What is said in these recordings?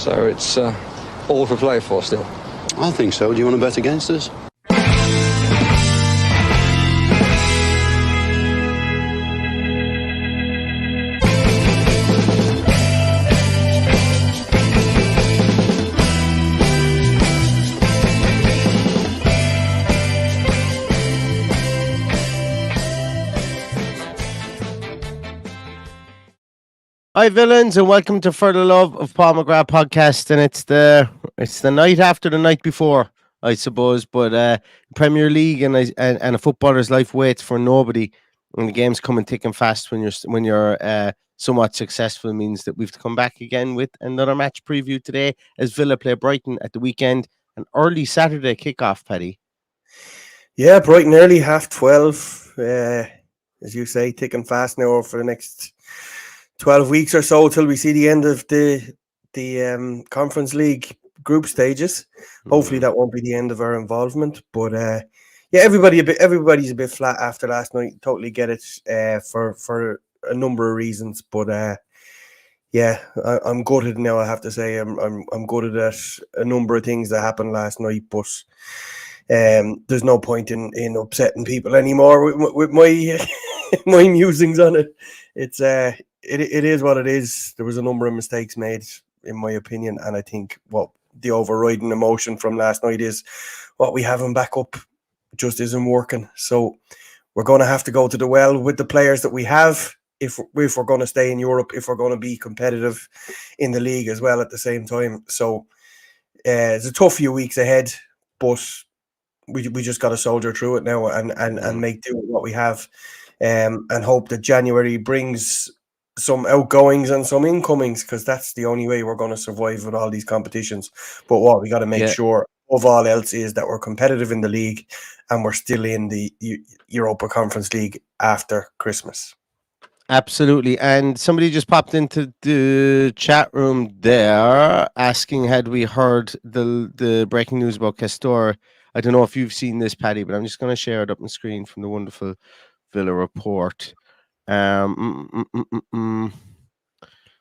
So it's all to play for still. I think so. Do you want to bet against us? Hi villains, and welcome to For the Love of Paul McGrath podcast. And it's the night after the night before, I suppose. But Premier League and a footballer's life waits for nobody, and the game's coming thick and fast when you're somewhat successful. Means that we've come back again with another match preview today as Villa play Brighton at the weekend, an early Saturday kickoff. Paddy. Yeah, Brighton early, 12:30. As you say, thick and fast now for the next 12 weeks or so till we see the end of the Conference League group stages. Hopefully that won't be the end of our involvement. But yeah, everybody's a bit flat after last night. Totally get it for a number of reasons. But yeah, I'm gutted now. I have to say I'm gutted at a number of things that happened last night. But there's no point in upsetting people anymore with my my musings on it. It is what it is. There was a number of mistakes made, in my opinion, and I think the overriding emotion from last night is what we have in backup just isn't working. So we're going to have to go to the well with the players that we have if we're going to stay in Europe, if we're going to be competitive in the league as well at the same time. So it's a tough few weeks ahead, but we just got to soldier through it now and make do with what we have, and hope that January brings some outgoings and some incomings, because that's the only way we're going to survive with all these competitions. But what we got to make sure of all else is that we're competitive in the league and we're still in the Europa Conference League after Christmas. Absolutely. And somebody just popped into the chat room there asking, had we heard the breaking news about Castore? I don't know if you've seen this, Paddy, but I'm just going to share it up on the screen from the wonderful Villa report.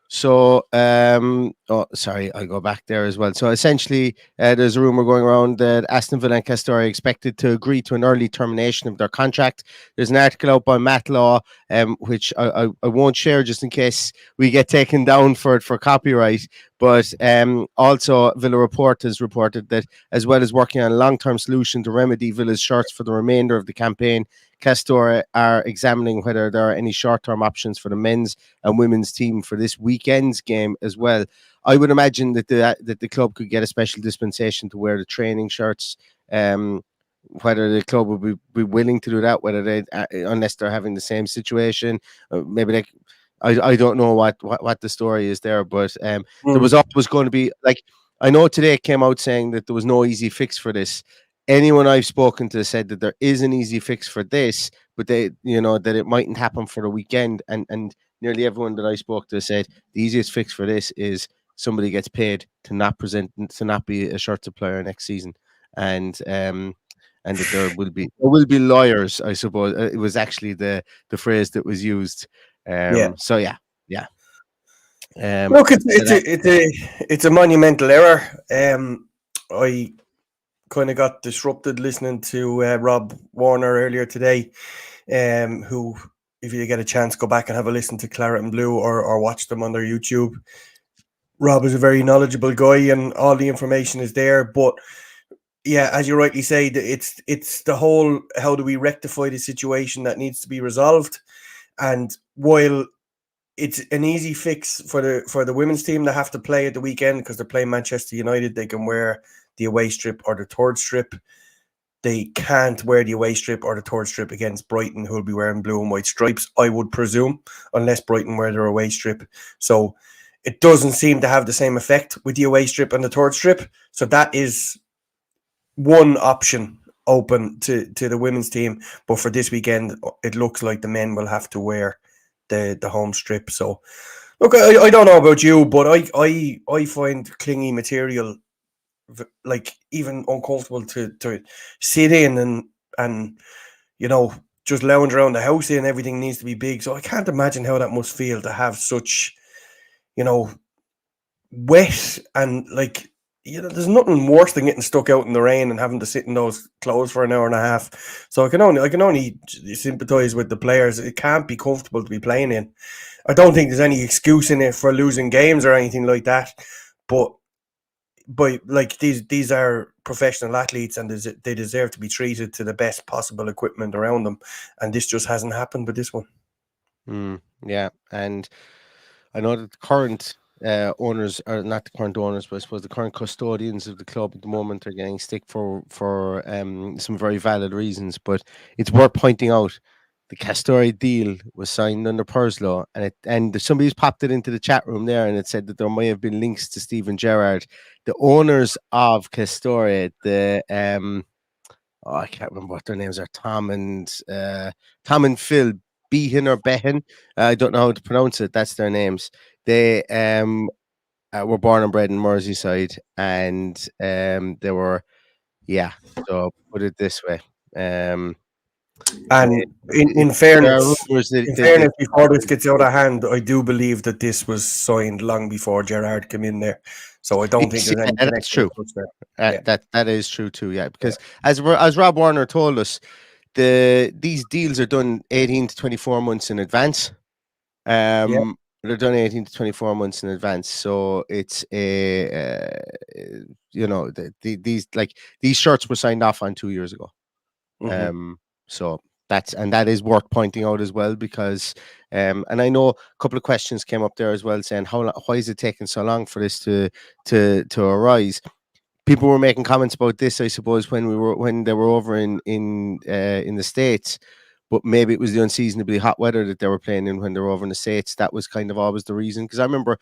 So, oh, sorry, I'll go back there as well. So essentially, there's a rumor going around that Aston Villa and Castore are expected to agree to an early termination of their contract. There's an article out by Matt Law, which I won't share just in case we get taken down for it for copyright. But also, Villa Report has reported that, as well as working on a long-term solution to remedy Villa's shirts for the remainder of the campaign, Castore are examining whether there are any short-term options for the men's and women's team for this weekend's game as well. I would imagine that the club could get a special dispensation to wear the training shirts. Whether the club would be willing to do that, whether they unless they're having the same situation, maybe I don't know what the story is there, but there was always going to be, like, I know today it came out saying that there was no easy fix for this. Anyone I've spoken to said that there is an easy fix for this, but that it mightn't happen for the weekend. And nearly everyone that I spoke to said the easiest fix for this is somebody gets paid to not be a shirt supplier next season, and that there will be lawyers. I suppose it was actually the phrase that was used. So yeah. Look, it's a monumental error. I kind of got disrupted listening to Rob Warner earlier today, who, if you get a chance, go back and have a listen to Claret and Blue or watch them on their YouTube. Rob is a very knowledgeable guy and all the information is there. But yeah, as you rightly say, it's the whole, how do we rectify the situation that needs to be resolved? And while it's an easy fix for the women's team that have to play at the weekend because they're playing Manchester United, they can wear the away strip or the third strip. They can't wear the away strip or the third strip against Brighton, who will be wearing blue and white stripes, I would presume, unless Brighton wear their away strip. So it doesn't seem to have the same effect with the away strip and the third strip. So that is one option open to the women's team. But for this weekend, it looks like the men will have to wear the home strip. So look, I don't know about you, but I find clingy material like even uncomfortable to sit in and just lounge around the house in. Everything needs to be big. So I can't imagine how that must feel to have such wet and like, there's nothing worse than getting stuck out in the rain and having to sit in those clothes for an hour and a half. So I can only sympathise with the players. It can't be comfortable to be playing in. I don't think there's any excuse in it for losing games or anything like that. But like these are professional athletes and they deserve to be treated to the best possible equipment around them. And this just hasn't happened with this one. Yeah, and I know that the current owners, or not the current owners, but I suppose the current custodians of the club at the moment are getting stick for some very valid reasons. But it's worth pointing out the Castore deal was signed under Purslow, and somebody's popped it into the chat room there, and it said that there may have been links to Stephen Gerrard, the owners of Castore, I can't remember what their names are. Tom and Phil Behan or Behan. I don't know how to pronounce it. That's their names. They were born and bred in Merseyside, and they were, So put it this way. And There in are fairness, rumors before this gets out of hand, I do believe that this was signed long before Gerrard came in there. So I don't think there's any that's true. there. That is true tue. Yeah, because as Rob Warner told us, these deals are done 18 to 24 months in advance. They're done 18 to 24 months in advance. So it's these shirts were signed off on 2 years ago. So that is worth pointing out as well, because and I know a couple of questions came up there as well saying why is it taking so long for this to arise. People were making comments about this, I suppose, when they were over in the States, but maybe it was the unseasonably hot weather that they were playing in when they were over in the States. That was kind of always the reason. Because I remember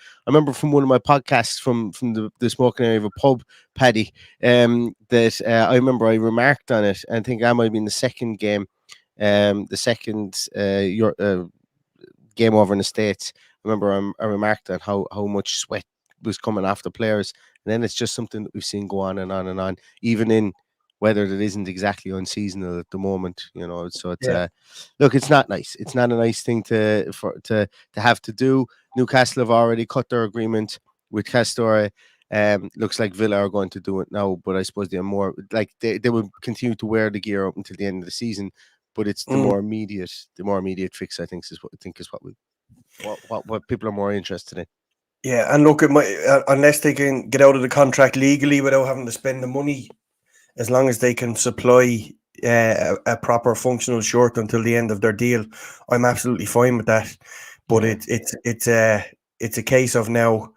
from one of my podcasts from the smoking area of a pub, Paddy, that I remember I remarked on it, and I think that might have been the second game, game over in the States. I remember I remarked on how much sweat was coming off the players. And then it's just something that we've seen go on and on and on, even in weather that isn't exactly unseasonal at the moment, So it's look, it's not nice. It's not a nice thing to have to do. Newcastle have already cut their agreement with Castore. Looks like Villa are going to do it now, but I suppose they're more like they will continue to wear the gear up until the end of the season. But it's the more immediate fix, I think, is what people are more interested in. Yeah, and look, unless they can get out of the contract legally without having to spend the money, as long as they can supply a proper functional shirt until the end of their deal, I'm absolutely fine with that. But it's a case of now,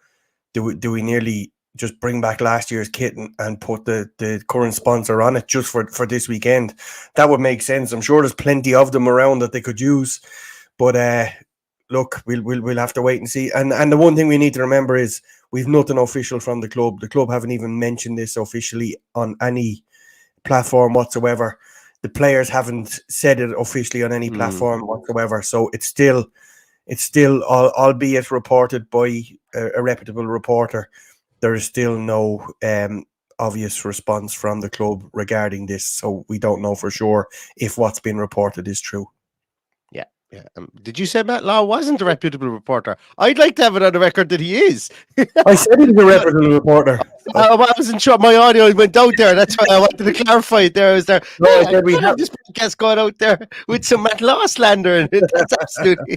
do we nearly just bring back last year's kit and put the current sponsor on it just for this weekend? That would make sense. I'm sure there's plenty of them around that they could use, but look, we'll have to wait and see. And the one thing we need to remember is we've nothing official from the club. The club haven't even mentioned this officially on any platform whatsoever. The players haven't said it officially on any platform whatsoever. So it's still, albeit reported by a reputable reporter, there is still no obvious response from the club regarding this. So we don't know for sure if what's been reported is true. Yeah. Did you say Matt Law wasn't a reputable reporter? I'd like to have it on the record that he is. I said he was a reputable reporter. I wasn't sure. My audio went out there. That's why I wanted to clarify it there. I was there. No, I said we have this podcast going out there with some Matt Law slander in it. That's absolutely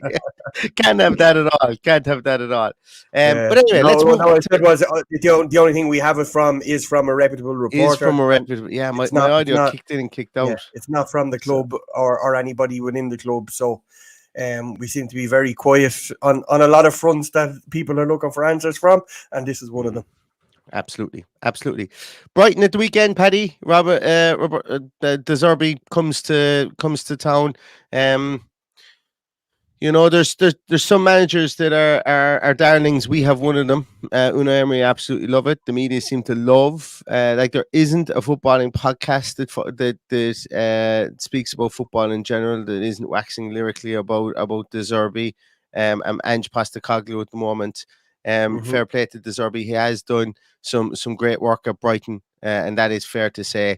can't have that at all. Can't have that at all. But anyway, let's move on. I said was the only thing we have it from is from a reputable reporter. Is from a reputable. Yeah, my audio kicked in and kicked out. It's not from the club or anybody within the club. So. We seem to be very quiet on a lot of fronts that people are looking for answers from, and this is one of them. Absolutely. Brighton at the weekend, Paddy. Robert De Zerbi comes to town. There's some managers that are darlings. We have one of them. Unai Emery absolutely love it. The media seem to love. Like there isn't a footballing podcast that speaks about football in general that isn't waxing lyrically about De Zerbi. And Ange Postecoglou at the moment. Fair play to De Zerbi. He has done some great work at Brighton, and that is fair to say.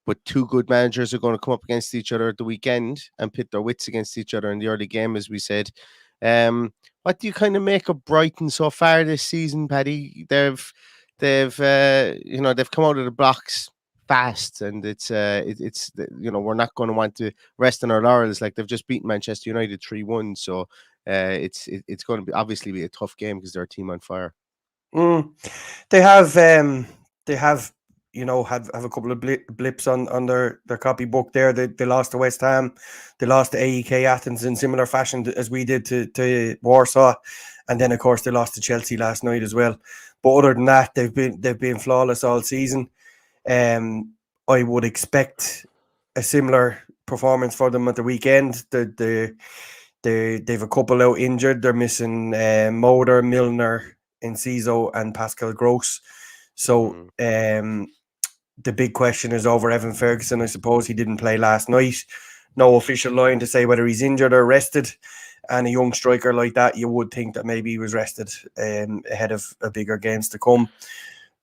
But two good managers are going to come up against each other at the weekend and pit their wits against each other in the early game, as we said. What do you kind of make of Brighton so far this season, Paddy? They've they've come out of the blocks fast, and it's we're not going to want to rest on our laurels. Like, they've just beaten Manchester United 3-1, so it's going to be obviously be a tough game because they're a team on fire. They have have a couple of blips on their copybook there. They lost to West Ham, they lost to AEK Athens in similar fashion as we did to Warsaw, and then of course they lost to Chelsea last night as well. But other than that, they've been flawless all season. I would expect a similar performance for them at the weekend. They've a couple out injured. They're missing Moder, Milner, Enciso, and Pascal Gross. So the big question is over Evan Ferguson. I suppose he didn't play last night. No official line to say whether he's injured or rested. And a young striker like that, you would think that maybe he was rested ahead of bigger games to come.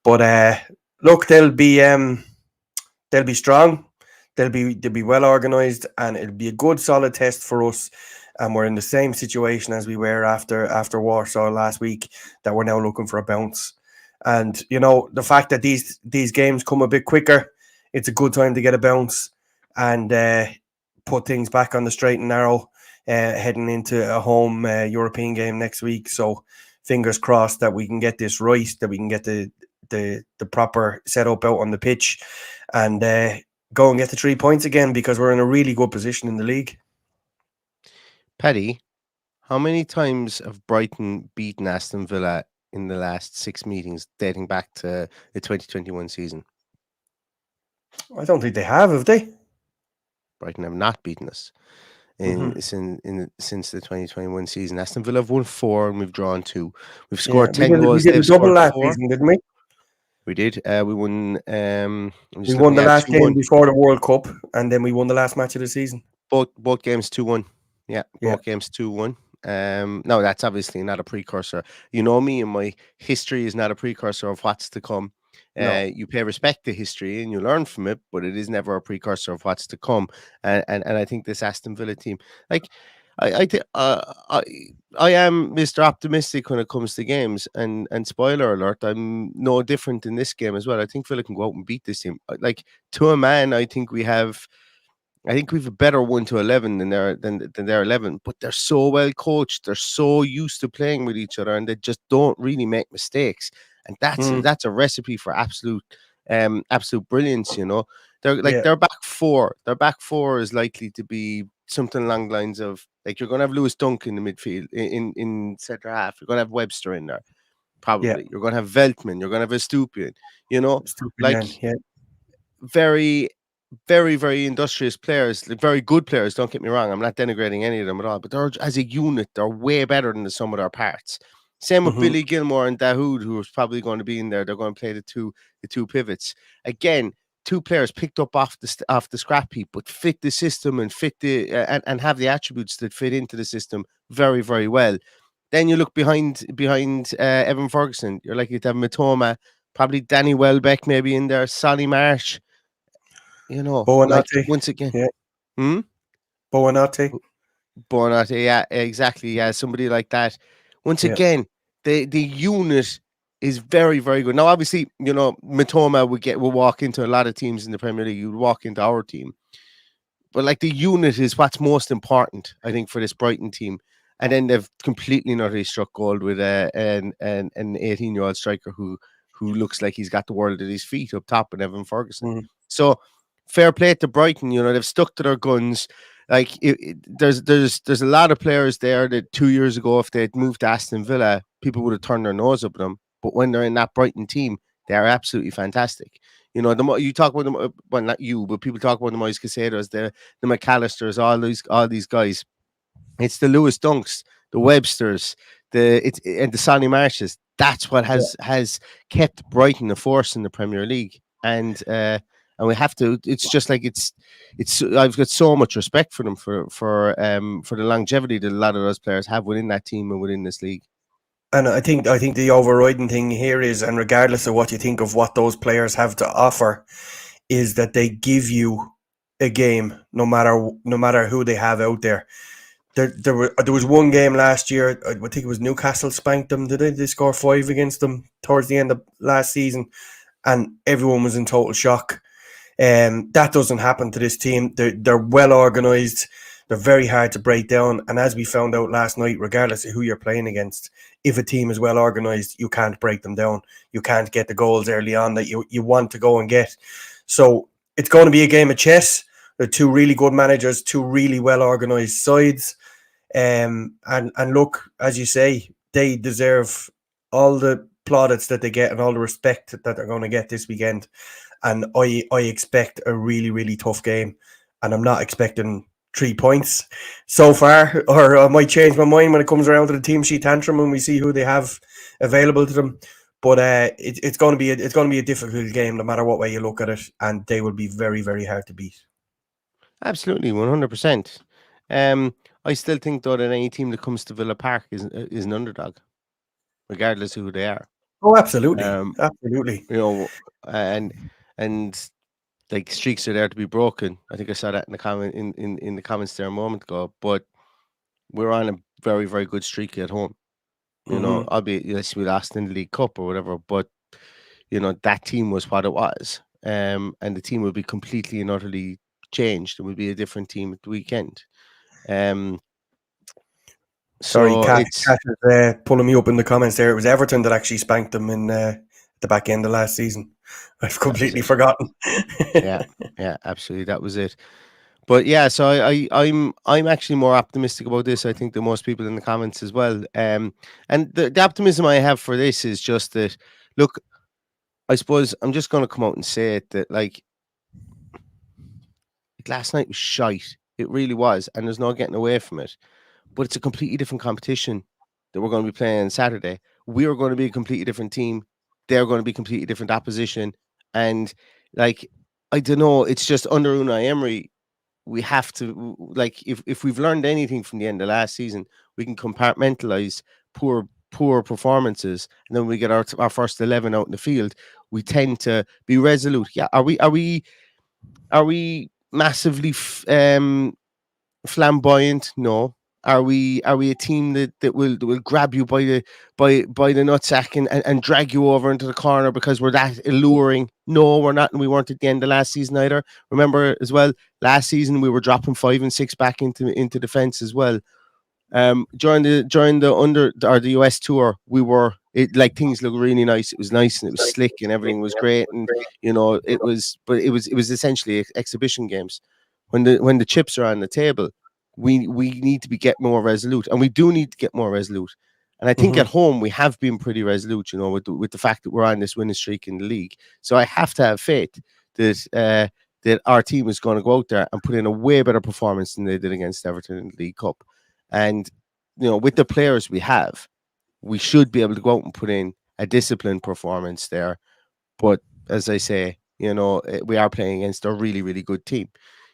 But look, they'll be strong. They'll be well organised, and it'll be a good solid test for us. And we're in the same situation as we were after Warsaw last week, that we're now looking for a bounce. And the fact that these games come a bit quicker, it's a good time to get a bounce and put things back on the straight and narrow, heading into a home European game next week. So fingers crossed that we can get this right, that we can get the proper setup out on the pitch, and go and get the 3 points again, because we're in a really good position in the league. Paddy, how many times have Brighton beaten Aston Villa in the last 6 meetings dating back to the 2021 season? I don't think they have they? Brighton have not beaten us since the 2021 season. Aston Villa have won 4 and we've drawn 2. We've scored 10 goals. We did a double last season, didn't we? We did. We won. We won the last game before the World Cup, and then we won the last match of the season. Both games 2-1. Yeah, both games 2-1. No, that's obviously not a precursor. You know me, and my history is not a precursor of what's to come. No. You pay respect to history and you learn from it, but it is never a precursor of what's to come. And I think this Aston Villa team, like, I am Mr. Optimistic when it comes to games, and spoiler alert, I'm no different in this game as well. I think Villa can go out and beat this team. Like, to a man, I think we've a better 1 to 11 than their 11, but they're so well coached. They're so used to playing with each other, and they just don't really make mistakes. And that's a recipe for absolute brilliance. Their back four. Their back four is likely to be something along the lines of, like, you're going to have Lewis Dunk in the midfield, in centre half. You're going to have Webster in there, probably. Yeah. You're going to have Veltman. You're going to have Estupiñán. Very, very, very industrious players, very good players. Don't get me wrong. I'm not denigrating any of them at all, but they're, as a unit, they're way better than the sum of their parts. Same with Billy Gilmore and Dahoud, who is probably going to be in there. They're going to play the two pivots. Again, 2 players picked up off the scrap heap, but fit the system and fit and have the attributes that fit into the system very, very well. Then you look behind Evan Ferguson. You're likely to have Mitoma, probably Danny Welbeck maybe in there, Solly Marsh. Once again, Buonanotte, yeah, exactly, yeah, somebody like that. Once again, the unit is very, very good. Now, obviously, Mitoma will walk into a lot of teams in the Premier League. You would walk into our team, but like, the unit is what's most important, I think, for this Brighton team. And then they've completely not really struck gold with an 18-year-old striker who looks like he's got the world at his feet up top, in Evan Ferguson. So fair play to Brighton. They've stuck to their guns. Like, there's a lot of players there that 2 years ago, if they'd moved to Aston Villa, people would have turned their nose up at them. But when they're in that Brighton team, they are absolutely fantastic. You talk about them, well, not you, but people talk about the Moise Casados, the McAllisters, all these guys. It's the Lewis Dunks, the Websters, and the Sonny Marshes. That's what has kept Brighton a force in the Premier League. And we have to. It's just like it's. I've got so much respect for them for the longevity that a lot of those players have within that team and within this league. And I think the overriding thing here is, and regardless of what you think of what those players have to offer, is that they give you a game no matter who they have out there. there was one game last year. I think it was Newcastle spanked them. Did they score 5 against them towards the end of last season? And everyone was in total shock. That doesn't happen to this team. They're well organised. They're very hard to break down. And as we found out last night, regardless of who you're playing against, if a team is well organised, you can't break them down. You can't get the goals early on that you want to go and get. So it's going to be a game of chess. They're two really good managers, two really well organised sides. And look, as you say, they deserve all the plaudits that they get and all the respect that they're going to get this weekend. And I expect a really, really tough game. And I'm not expecting 3 points so far, or I might change my mind when it comes around to the team sheet tantrum and we see who they have available to them. But it's going to be a difficult game no matter what way you look at it, and they will be very, very hard to beat. Absolutely, 100%. I still think though that any team that comes to Villa Park is an underdog, regardless of who they are. Oh, absolutely, absolutely. You know, and like streaks are there to be broken. I think I saw that in the comments there a moment ago. But we're on a very, very good streak at home. You know, albeit yes, we lost in the League Cup or whatever, but you know that team was what it was, and the team will be completely and utterly changed. It will be a different team at the weekend. Sorry, So Kat it's is pulling me up in the comments there. It was Everton that actually spanked them in the back end of last season. I've completely forgotten. yeah, absolutely, that was it. But yeah, so I'm actually more optimistic about this, I think, than most people in the comments as well. And the optimism I have for this is just that, look, I suppose I'm just going to come out and say it, that like last night was shite. It really was, and there's no getting away from it. But it's a completely different competition that we're going to be playing on Saturday. We are going to be a completely different team. They're going to be completely different opposition. And like, I don't know, it's just under Unai Emery, we have to, like, if we've learned anything from the end of last season, we can compartmentalize poor performances, and then when we get our first 11 out in the field, we tend to be resolute. Yeah, are we massively flamboyant? No. Are we a team that will grab you by the nutsack and drag you over into the corner because we're that alluring? No, we're not, and we weren't at the end of last season either. Remember as well, last season we were dropping 5 and 6 back into defense as well. During the US tour, like things looked really nice. It was nice and it was slick and everything was great, and you know it was essentially exhibition games. When the chips are on the table, we need to get more resolute, and we do need to get more resolute. And I think at home we have been pretty resolute, you know, with the fact that we're on this winning streak in the league. So I have to have faith that that our team is going to go out there and put in a way better performance than they did against Everton in the League Cup. And you know, with the players we have, we should be able to go out and put in a disciplined performance there. But as I say, you know, we are playing against a really, really good team.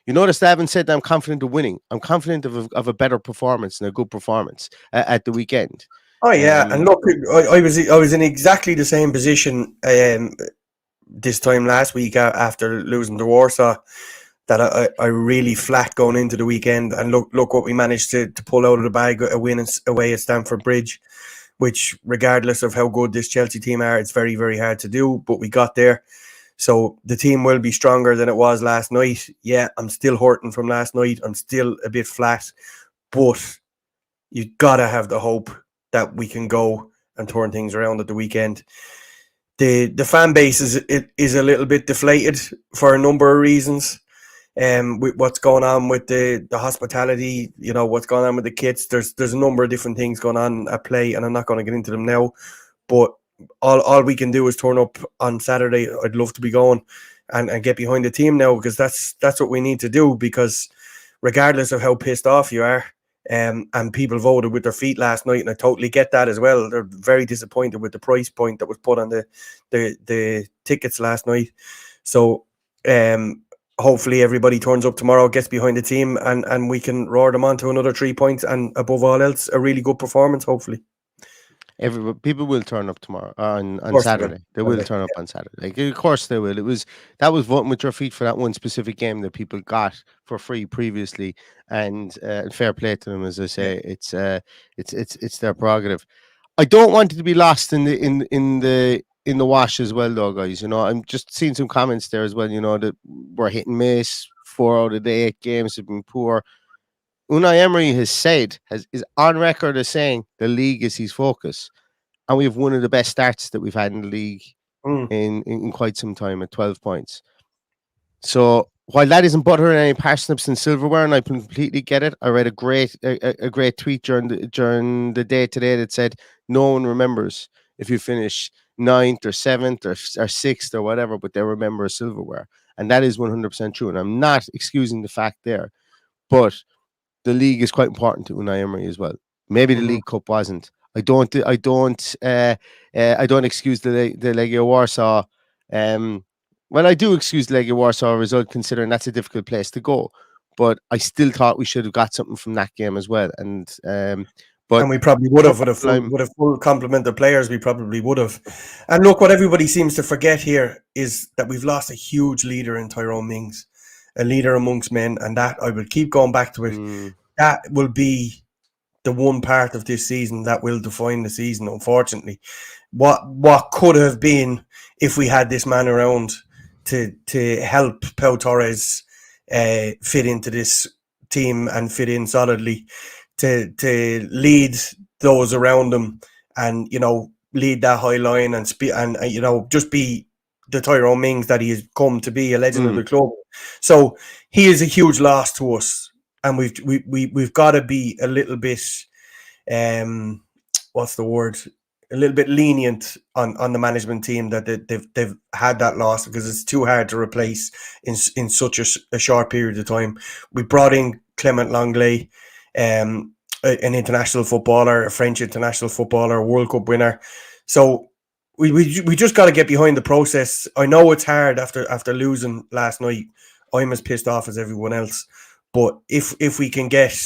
You notice I haven't said that I'm confident of winning. I'm confident of a better performance and a good performance at the weekend. Oh yeah, and look, I was in exactly the same position this time last week after losing to Warsaw. That I really flat going into the weekend, and look what we managed to pull out of the bag, a win away at Stamford Bridge, which regardless of how good this Chelsea team are, it's very, very hard to do, but we got there. So the team will be stronger than it was last night. Yeah, I'm still hurting from last night. I'm still a bit flat, but you gotta have the hope that we can go and turn things around at the weekend. The fan base is a little bit deflated for a number of reasons. With what's going on with the hospitality, you know, what's going on with the kits. There's a number of different things going on at play, and I'm not going to get into them now. But all we can do is turn up on Saturday. I'd love to be going and get behind the team now, because that's what we need to do, because regardless of how pissed off you are, and people voted with their feet last night, and I totally get that as well. They're very disappointed with the price point that was put on the tickets last night. So hopefully everybody turns up tomorrow, gets behind the team, and we can roar them on to another 3 points, and above all else, a really good performance, hopefully. People will turn up tomorrow Of on course they will. Saturday. They Will will they? turn up on Saturday. Like, of course they will. That was voting with your feet for that one specific game that people got for free previously, and fair play to them. As I Yeah. say, it's their prerogative. I don't want it to be lost in the wash as well, though, guys. I'm just seeing some comments there as well. That we're hit and miss. 4 out of the 8 games have been poor. Unai Emery has said is on record as saying the league is his focus, and we have one of the best starts that we've had in the league Mm. in quite some time at 12 points. So while that isn't buttering any parsnips and silverware, and I completely get it, I read a great tweet during the day today that said no one remembers if you finish 9th or 7th or 6th or whatever, but they remember silverware, and that is 100% true. And I'm not excusing the fact there, but the league is quite important to Unai Emery as well. Maybe the Mhm. League Cup wasn't. I don't excuse the Legia Warsaw. Well, I do excuse the Legia Warsaw result, considering that's a difficult place to go. But I still thought we should have got something from that game as well. And but And we probably would have overall, with a full complement of players. We probably would have. And look, what everybody seems to forget here is that we've lost a huge leader in Tyrone Mings, a leader amongst men, and that I will keep going back to it. That will be the one part of this season that will define the season. Unfortunately, what could have been if we had this man around to help Pau Torres fit into this team and fit in solidly, to lead those around him, and lead that high line and just be the Tyrone Mings that he has come to be, a legend of the club. So he is a huge loss to us, and we've got to be a little bit what's the word? A little bit lenient on the management team that they've had that loss, because it's too hard to replace in such a short period of time. We brought in Clement Langlais, an international footballer, a French international footballer, a World Cup winner. So we just got to get behind the process. I know it's hard after losing last night. I'm as pissed off as everyone else, but if we can get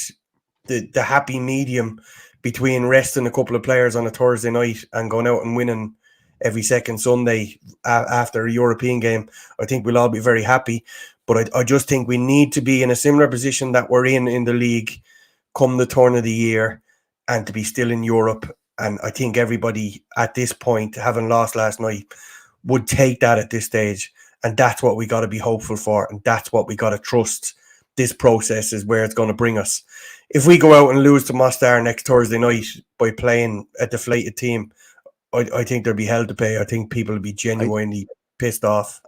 the happy medium between resting a couple of players on a Thursday night and going out and winning every second Sunday after a European game, I think we'll all be very happy. But I just think we need to be in a similar position that we're in the league come the turn of the year, and to be still in Europe. And I think everybody at this point, having lost last night, would take that at this stage. And that's what we got to be hopeful for. And that's what we got to trust. This process is where it's going to bring us. If we go out and lose to Mostar next Thursday night by playing a deflated team, I think there'll be hell to pay. I think people will be genuinely pissed off.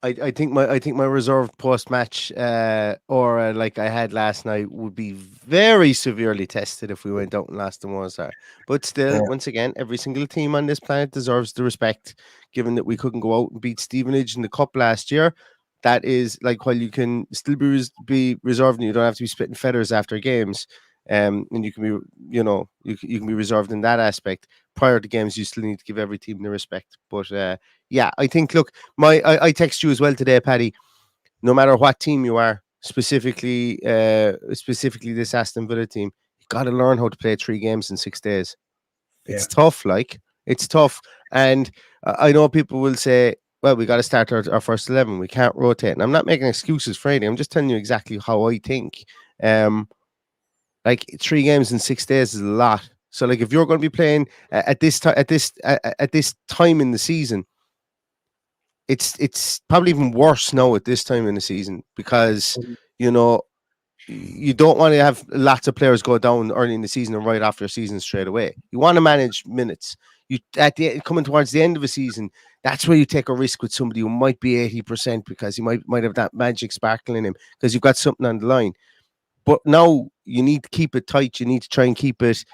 I think my reserved post match aura like I had last night would be very severely tested if we went out and lost to Mozart. But still, once again, every single team on this planet deserves the respect, given that we couldn't go out and beat Stevenage in the cup last year. That is like, while you can still be reserved and you don't have to be spitting feathers after games, and you can be you can be reserved in that aspect. Prior to games, you still need to give every team the respect. But yeah, I think, look, I text you as well today, Paddy. No matter what team you are, specifically this Aston Villa team, you got to learn how to play 3 games in 6 days. It's tough, it's tough. And I know people will say, well, we got to start our first 11. We can't rotate. And I'm not making excuses for anything. I'm just telling you exactly how I think. Like 3 games in 6 days is a lot. So, like, if you're going to be playing at this time in the season, it's probably even worse now at this time in the season, because you don't want to have lots of players go down early in the season and right after a season straight away. You want to manage minutes. You coming towards the end of a season, that's where you take a risk with somebody who might be 80%, because he might have that magic sparkle in him, because you've got something on the line. But now you need to keep it tight. You need to try and keep it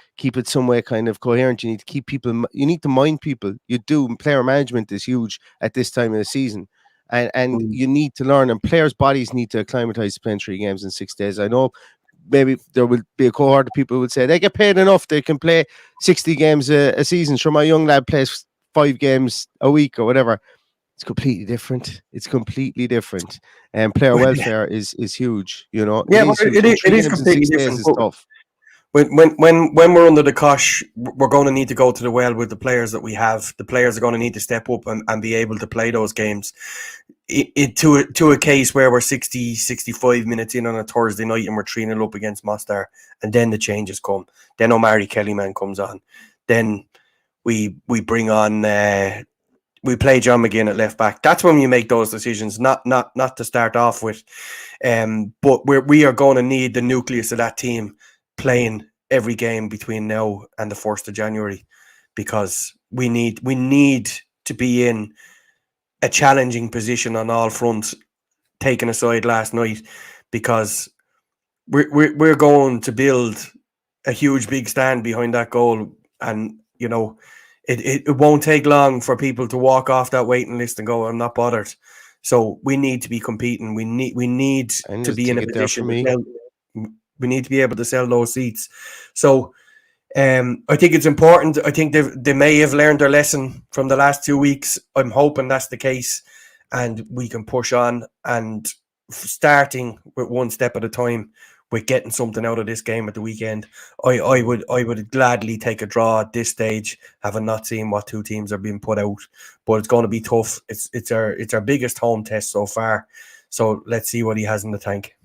some way kind of coherent. You need to keep people. You need to mind people. You do. Player management is huge at this time of the season, and you need to learn. And players' bodies need to acclimatize to playing 3 games in 6 days. I know maybe there will be a cohort of people who would say they get paid enough. They can play 60 games a season. Sure, my young lad plays 5 games a week or whatever. It's completely different. And player welfare is huge. Yeah, it is completely different. Is tough. when we're under the cosh, we're going to need to go to the well with the players that we have. The players are going to need to step up and be able to play those games. To a case where we're 65 minutes in on a Thursday night and we're 3-0 up against Mostar, and then the changes come. Then Omari Kellyman comes on. Then we bring on we play John McGinn at left back. That's when you make those decisions, not to start off with. But we are going to need the nucleus of that team playing every game between now and the 1st of January, because we need to be in a challenging position on all fronts, taken aside last night, because we're going to build a huge big stand behind that goal, and you know it won't take long for people to walk off that waiting list and go, I'm not bothered. So we need to be competing. We need to be in a position to sell. We need to be able to sell those seats. So I think it's important. I think they may have learned their lesson from the last 2 weeks. I'm hoping that's the case, and we can push on, and starting with one step at a time, with getting something out of this game at the weekend. I would gladly take a draw at this stage, having not seen what two teams are being put out. But it's going to be tough. It's our biggest home test so far. So let's see what he has in the tank.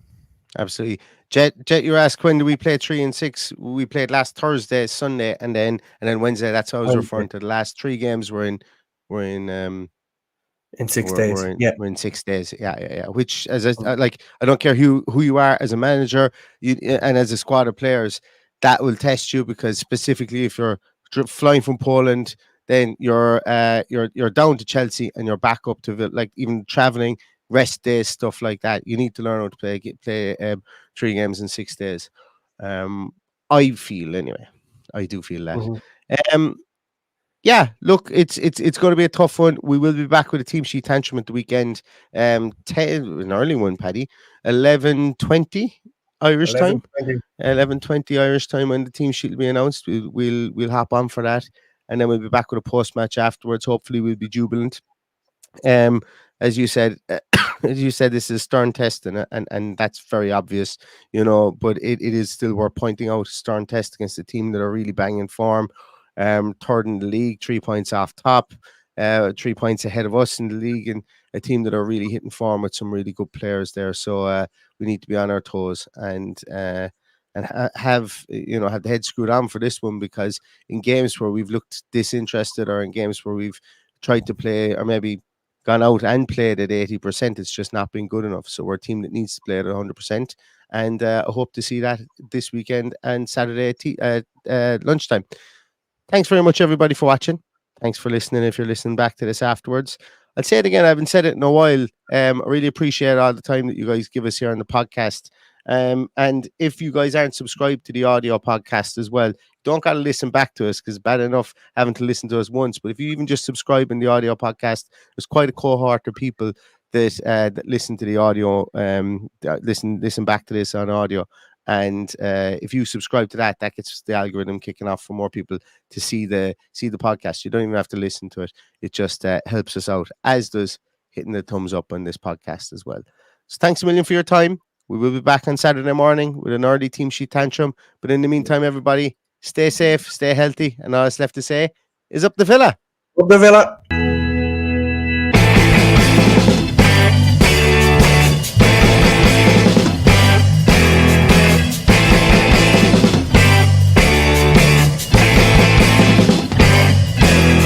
Absolutely. Jet, you asked, when do we play 3 and 6? We played last Thursday, Sunday, and then Wednesday. That's how I was referring to. The last 3 games were in 6 days. We're in 6 days. Yeah. Which, as I don't care who you are as a manager, and as a squad of players, that will test you, because specifically if you're flying from Poland, then you're down to Chelsea and you're back up to even traveling, rest days, stuff like that. You need to learn how to play 3 games in 6 days. I feel, anyway. I do feel that. Mm-hmm. Yeah, look, it's going to be a tough one. We will be back with a team sheet tantrum at the weekend. 10, an early one, Paddy. 11:20 Irish time. 11:20 Irish time when the team sheet will be announced. We'll hop on for that, and then we'll be back with a post match afterwards. Hopefully, we'll be jubilant. As you said, this is stern test, and that's very obvious, but it is still worth pointing out. Stern test against a team that are really banging form. 3rd in the league, 3 points off top, 3 points ahead of us in the league, and a team that are really hitting form with some really good players there. So we need to be on our toes and have the head screwed on for this one, because in games where we've looked disinterested, or in games where we've tried to play, or maybe gone out and played at 80%, it's just not been good enough. So we're a team that needs to play at 100%, and I hope to see that this weekend and Saturday at lunchtime. Thanks very much, everybody, for watching. Thanks for listening. If you're listening back to this afterwards, I'll say it again. I haven't said it in a while. I really appreciate all the time that you guys give us here on the podcast. And if you guys aren't subscribed to the audio podcast as well, don't got to listen back to us, because bad enough having to listen to us once. But if you even just subscribe in the audio podcast, there's quite a cohort of people that listen to the audio, listen back to this on audio. And if you subscribe to that gets the algorithm kicking off for more people to see the podcast. You don't even have to listen to it. It just helps us out, as does hitting the thumbs up on this podcast as well. So thanks a million for your time. We will be back on Saturday morning with an early team sheet tantrum. But in the meantime, everybody, stay safe, stay healthy. And all that's left to say is up the Villa. Up the Villa.